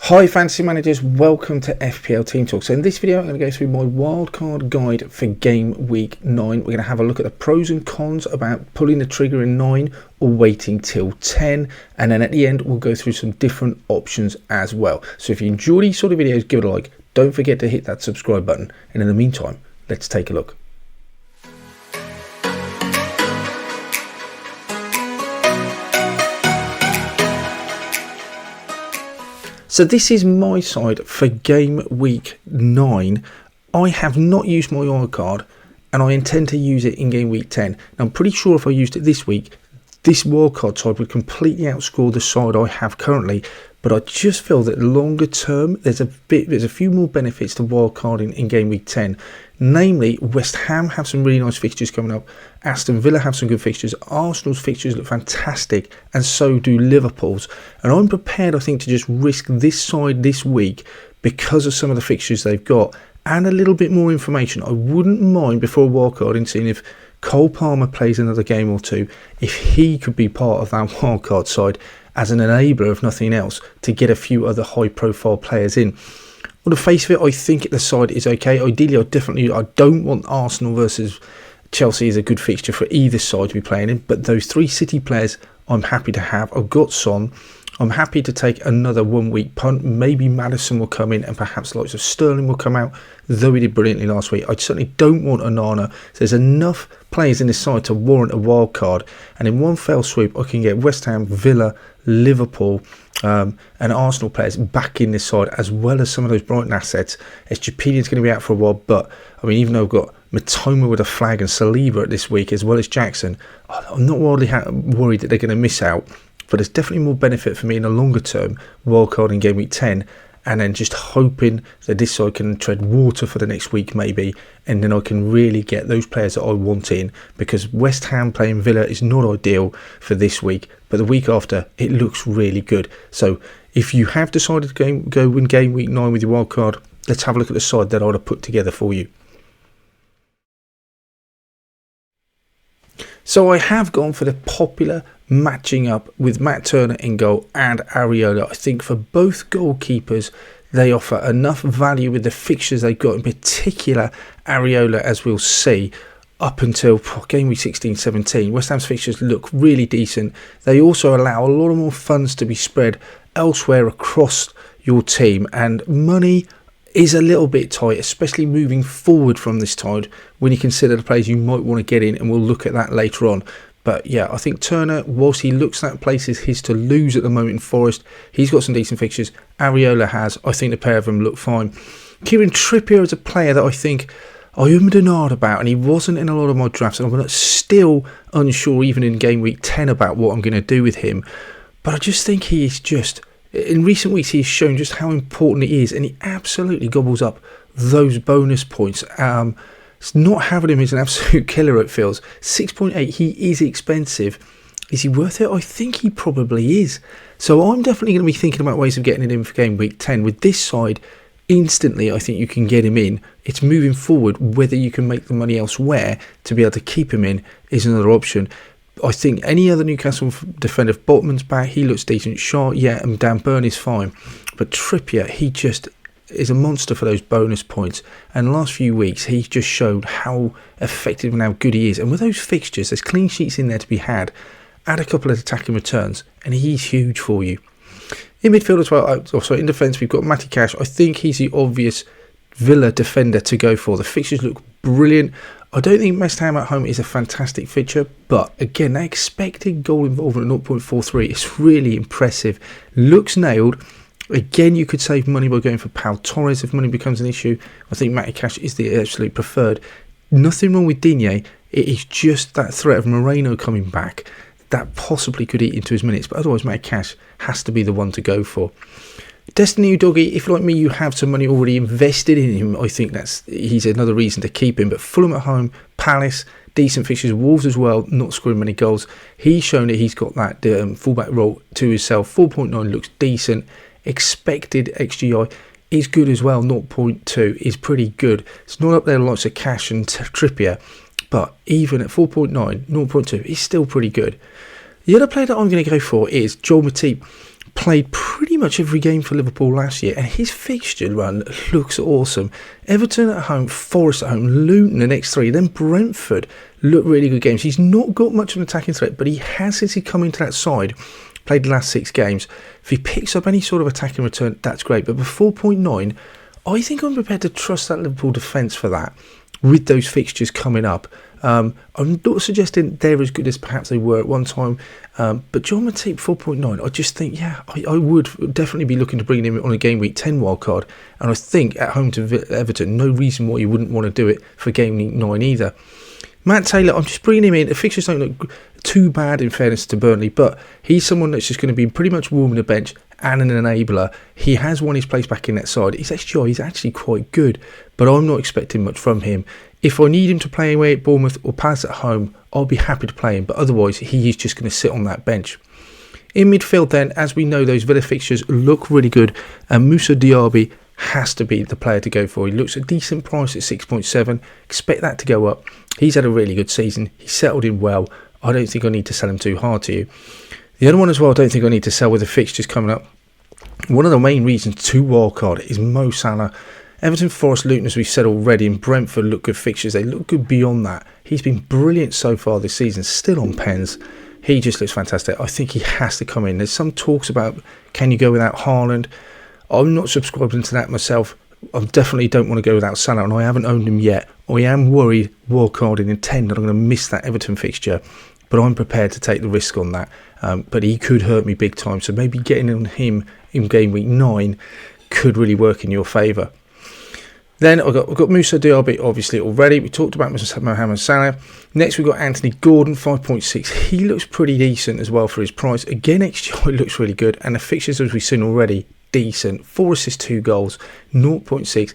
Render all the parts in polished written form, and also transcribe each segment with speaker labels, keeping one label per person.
Speaker 1: Hi fantasy managers, welcome to FPL Team Talk. So in this video I'm going to go through my wildcard guide for game week 9. We're going to have a look at the pros and cons about pulling the trigger in 9 or waiting till 10, and then at the end we'll go through some different options as well. So if you enjoy these sort of videos, give it a like, don't forget to hit that subscribe button, and in the meantime let's take a look. So this is my side for game week 9. I have not used my wildcard and I intend to use it in game week 10. Now I'm pretty sure if I used it this week, this wildcard side would completely outscore the side I have currently. But I just feel that longer term, there's a few more benefits to wildcarding in game week 10. Namely, West Ham have some really nice fixtures coming up. Aston Villa have some good fixtures. Arsenal's fixtures look fantastic, and so do Liverpool's. And I'm prepared, I think, to just risk this side this week because of some of the fixtures they've got and a little bit more information. I wouldn't mind before wildcarding seeing if Cole Palmer plays another game or two, if he could be part of that wildcard side as an enabler, if nothing else, to get a few other high-profile players in. On the face of it, I think the side is okay. Ideally, I don't want Arsenal versus Chelsea as a good fixture for either side to be playing in, but those three City players I'm happy to have. I've got Son. I'm happy to take another 1 week punt. Maybe Maddison will come in and perhaps the likes of Sterling will come out, though he did brilliantly last week. I certainly don't want Onana. So there's enough players in this side to warrant a wild card, and in one fell swoop I can get West Ham, Villa, Liverpool and Arsenal players back in this side, as well as some of those Brighton assets. Estupinian's going to be out for a while, but I mean, even though I've got Matoma with a flag and Saliba this week, as well as Jackson, I'm not wildly worried that they're going to miss out. But there's definitely more benefit for me in the longer term wildcard in game week 10, and then just hoping that this side can tread water for the next week maybe, and then I can really get those players that I want in, because West Ham playing Villa is not ideal for this week, but the week after it looks really good. So if you have decided to go win game week 9 with your wildcard, let's have a look at the side that I'd have put together for you. So I have gone for the popular matching up with Matt Turner in goal and Areola. I think for both goalkeepers, they offer enough value with the fixtures they've got, in particular Areola, as we'll see, up until game week 16-17. West Ham's fixtures look really decent. They also allow a lot more funds to be spread elsewhere across your team, and money is a little bit tight, especially moving forward from this tide when you consider the players you might want to get in, and we'll look at that later on. But yeah, I think Turner, whilst he looks at places his to lose at the moment in Forest, he's got some decent fixtures. Areola has. I think the pair of them look fine. Kieran Trippier is a player that I think I ummed and ahed about, and he wasn't in a lot of my drafts, and I'm still unsure even in game week 10 about what I'm going to do with him. But I just think he is just... In recent weeks, he's shown just how important he is, and he absolutely gobbles up those bonus points. Not having him is an absolute killer, it feels. 6.8, he is expensive. Is he worth it? I think he probably is. So I'm definitely going to be thinking about ways of getting it in for game week 10. With this side, instantly I think you can get him in. It's moving forward. Whether you can make the money elsewhere to be able to keep him in is another option. I think any other Newcastle defender, if Botman's back, he looks decent. Shaw, yeah, and Dan Burn is fine. But Trippier, he just is a monster for those bonus points. And the last few weeks, he's just showed how effective and how good he is. And with those fixtures, there's clean sheets in there to be had. Add a couple of attacking returns, and he's huge for you. In midfield as well, in defence, we've got Matty Cash. I think he's the obvious Villa defender to go for. The fixtures look brilliant. I don't think West Ham at home is a fantastic fixture, but again, that expected goal involvement at 0.43 is really impressive. Looks nailed. Again, you could save money by going for Pau Torres if money becomes an issue. I think Matty Cash is the absolute preferred. Nothing wrong with Digne. It is just that threat of Moreno coming back that possibly could eat into his minutes, but otherwise Matty Cash has to be the one to go for. Destiny Doggy, if like me you have some money already invested in him, I think he's another reason to keep him. But Fulham at home, Palace, decent fixtures, Wolves as well, not scoring many goals. He's shown that he's got that fullback role to himself. 4.9 looks decent. Expected XGI is good as well. 0.2 is pretty good. It's not up there lots of Cash and Trippier, but even at 4.9, 0.2 is still pretty good. The other player that I'm going to go for is Joel Matip. played pretty much every game for Liverpool last year, and his fixture run looks awesome. Everton at home, Forest at home, Luton the next 3, then Brentford look really good games. He's not got much of an attacking threat, but he has, since he come into that side, played the last 6 games. If he picks up any sort of attacking return, that's great. But for 4.9, I think I'm prepared to trust that Liverpool defence for that, with those fixtures coming up. I'm not suggesting they're as good as perhaps they were at one time, but John Matip 4.9, I just think, yeah, I would definitely be looking to bring him on a Game Week 10 wildcard, and I think at home to Everton, no reason why you wouldn't want to do it for Game Week 9 either. Matt Taylor, I'm just bringing him in. The fixtures don't look too bad in fairness to Burnley, but he's someone that's just going to be pretty much warming the bench and an enabler. He has won his place back in that side. His XGI is actually quite good, but I'm not expecting much from him. If I need him to play away at Bournemouth or Palace at home, I'll be happy to play him, but otherwise he is just going to sit on that bench. In midfield then, as we know, those Villa fixtures look really good, and Moussa Diaby has to be the player to go for. He looks a decent price at 6.7. Expect that to go up. He's had a really good season. He's settled in well. I don't think I need to sell him too hard to you. The other one as well, I don't think I need to sell with the fixtures coming up. One of the main reasons to wildcard is Mo Salah. Everton, Forest, Luton, as we've said already, and Brentford look good fixtures. They look good beyond that. He's been brilliant so far this season, still on pens. He just looks fantastic. I think he has to come in. There's some talks about, can you go without Haaland? I'm not subscribing to that myself. I definitely don't want to go without Salah, and I haven't owned him yet. I am worried, wildcarding in 10, that I'm going to miss that Everton fixture, but I'm prepared to take the risk on that. But he could hurt me big time, so maybe getting on him in Game Week 9 could really work in your favour. Then I've got Moussa Diaby, obviously, already. We talked about Mohamed Salah. Next, we've got Anthony Gordon, 5.6. He looks pretty decent as well for his price. Again, XGI looks really good, and the fixtures, as we've seen already, decent. 4 assists, 2 goals, 0.6.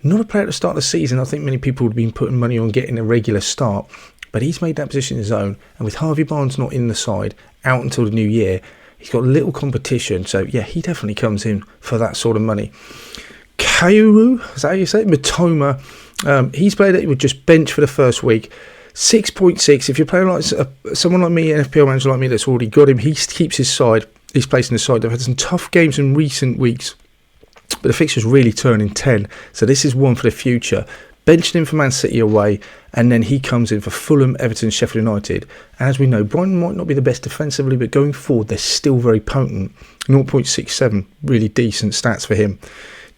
Speaker 1: Not a player at the start of the season. I think many people would have been putting money on getting a regular start, but he's made that position his own, and with Harvey Barnes not in the side, out until the new year, he's got little competition, so yeah, he definitely comes in for that sort of money. Kaoru, is that how you say it? Matoma, he's played it with just bench for the first week. 6.6. If you're playing like someone like me, an FPL manager like me that's already got him, he keeps his side. He's placed in the side. They've had some tough games in recent weeks, but the fixtures really turn in 10. So this is one for the future. Benching him for Man City away, and then he comes in for Fulham, Everton, Sheffield United. And as we know, Brighton might not be the best defensively, but going forward, they're still very potent. 0.67, really decent stats for him.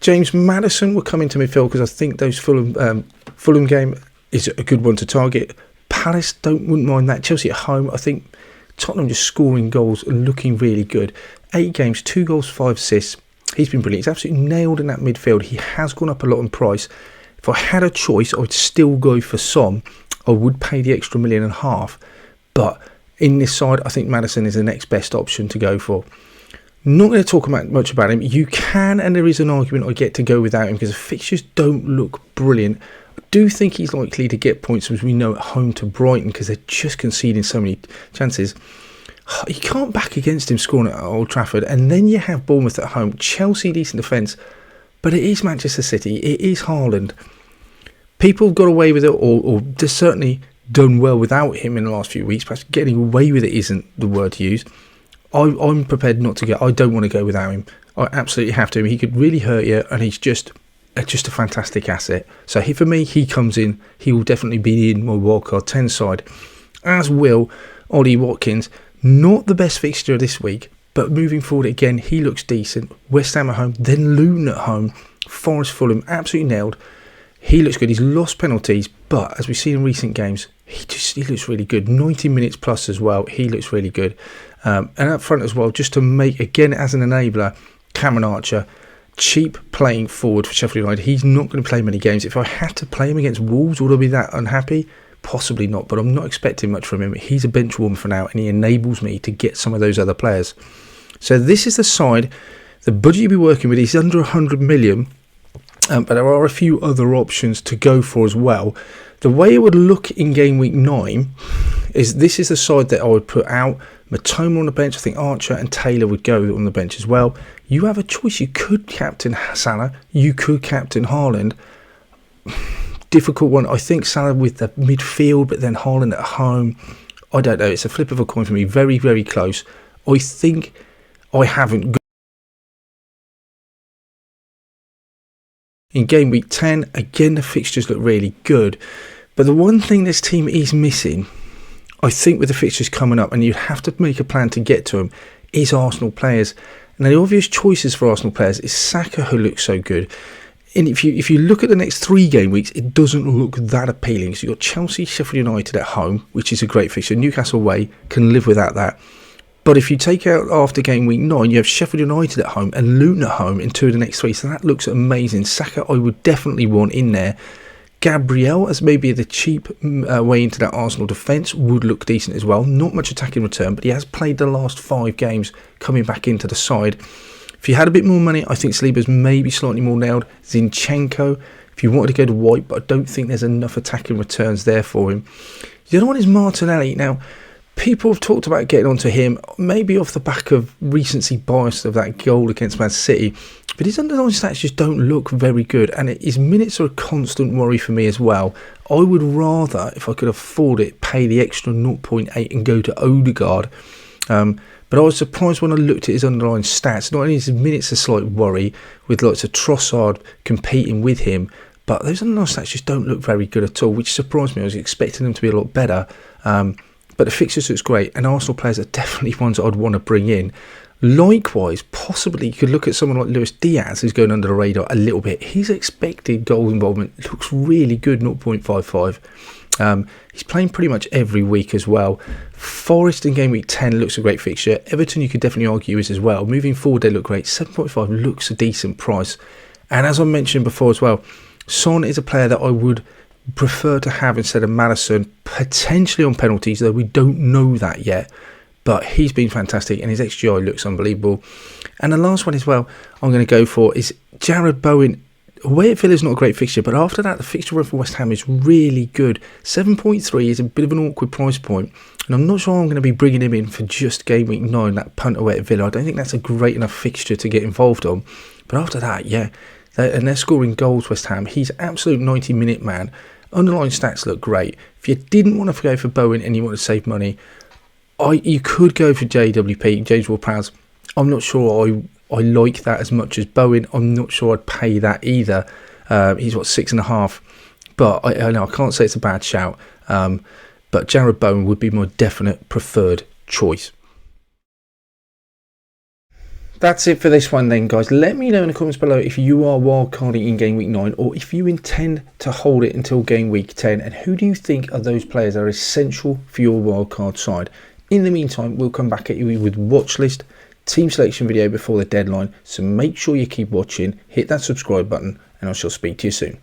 Speaker 1: James Maddison will come into midfield because I think those Fulham game is a good one to target. Palace, wouldn't mind that. Chelsea at home, I think Tottenham just scoring goals and looking really good. 8 games, 2 goals, 5 assists. He's been brilliant. He's absolutely nailed in that midfield. He has gone up a lot in price. If I had a choice, I would still go for Son. I would pay the extra $1.5 million. But in this side, I think Maddison is the next best option to go for. Not going to talk much about him. You can, and there is an argument I get to go without him because the fixtures don't look brilliant. I do think he's likely to get points, as we know, at home to Brighton because they're just conceding so many chances. You can't back against him scoring at Old Trafford, and then you have Bournemouth at home. Chelsea, decent defence, but it is Manchester City. It is Haaland. People have got away with it, or they've certainly done well without him in the last few weeks. Perhaps getting away with it isn't the word to use. I'm prepared not to go. I don't want to go without him. I absolutely have to. He could really hurt you, and he's just a fantastic asset. So for me, he comes in. He will definitely be in my wildcard 10 side, as will Ollie Watkins. Not the best fixture this week, but moving forward again, he looks decent. West Ham at home, then Luton at home. Forest, Fulham, absolutely nailed. He looks good. He's lost penalties, but as we've seen in recent games, he looks really good. 90 minutes plus as well. He looks really good. And up front as well, just to make, again, as an enabler, Cameron Archer, cheap playing forward for Sheffield United. He's not going to play many games. If I had to play him against Wolves, would I be that unhappy? Possibly not, but I'm not expecting much from him. He's a bench warmer for now, and he enables me to get some of those other players. So this is the side. The budget you'll be working with is under 100 million, but there are a few other options to go for as well. The way it would look in Game Week 9 is this is the side that I would put out. Matoma on the bench. I think Archer and Taylor would go on the bench as well. You have a choice. You could captain Salah. You could captain Haaland. Difficult one. I think Salah with the midfield, but then Haaland at home. I don't know. It's a flip of a coin for me. Very, very close. I think I haven't In game week 10, again, the fixtures look really good. But the one thing this team is missing, I think with the fixtures coming up, and you have to make a plan to get to them, is Arsenal players. Now, the obvious choices for Arsenal players is Saka, who looks so good. And if you look at the next 3 game weeks, it doesn't look that appealing. So you've got Chelsea, Sheffield United at home, which is a great fixture. Newcastle away, can live without that. But if you take out after game week 9, you have Sheffield United at home and Luton at home in 2 of the next 3. So that looks amazing. Saka, I would definitely want in there. Gabriel, as maybe the cheap way into that Arsenal defence, would look decent as well. Not much attacking return, but he has played the last 5 games coming back into the side. If you had a bit more money, I think Saliba's maybe slightly more nailed. Zinchenko, if you wanted to go to White, but I don't think there's enough attacking returns there for him. The other one is Martinelli. Now, people have talked about getting onto him, maybe off the back of recency bias of that goal against Man City, but his underlying stats just don't look very good, and his minutes are a constant worry for me as well. I would rather, if I could afford it, pay the extra 0.8 and go to Odegaard. But I was surprised when I looked at his underlying stats. Not only is his minutes a slight worry, with lots of Trossard competing with him, but those underlying stats just don't look very good at all, which surprised me. I was expecting them to be a lot better. But the fixtures looks great, and Arsenal players are definitely ones that I'd want to bring in. Likewise, possibly you could look at someone like Luis Diaz, who's going under the radar a little bit. His expected goal involvement looks really good, 0.55. He's playing pretty much every week as well. Forest in game week 10 looks a great fixture. Everton, you could definitely argue, is as well. Moving forward, they look great. 7.5 looks a decent price. And as I mentioned before as well, Son is a player that I would prefer to have instead of Maddison, potentially on penalties, though we don't know that yet. But he's been fantastic, and his XGI looks unbelievable. And the last one as well I'm going to go for is Jared Bowen. Away at Villa is not a great fixture, but after that, the fixture run for West Ham is really good. 7.3 is a bit of an awkward price point, and I'm not sure I'm going to be bringing him in for just game week 9, that punt away at Villa. I don't think that's a great enough fixture to get involved on. But after that, yeah, they're scoring goals, West Ham. He's absolute 90-minute man. Underlying stats look great. If you didn't want to go for Bowen and you want to save money, you could go for JWP, James Ward-Prowse. I'm not sure I like that as much as Bowen. I'm not sure I'd pay that either. He's 6.5, but I know I can't say it's a bad shout. But Jared Bowen would be my definite preferred choice. That's it for this one then, guys. Let me know in the comments below if you are wildcarding in game week 9, or if you intend to hold it until game week 10, and who do you think are those players that are essential for your wildcard side. In the meantime, we'll come back at you with watch list, team selection video before the deadline, so make sure you keep watching, hit that subscribe button, and I shall speak to you soon.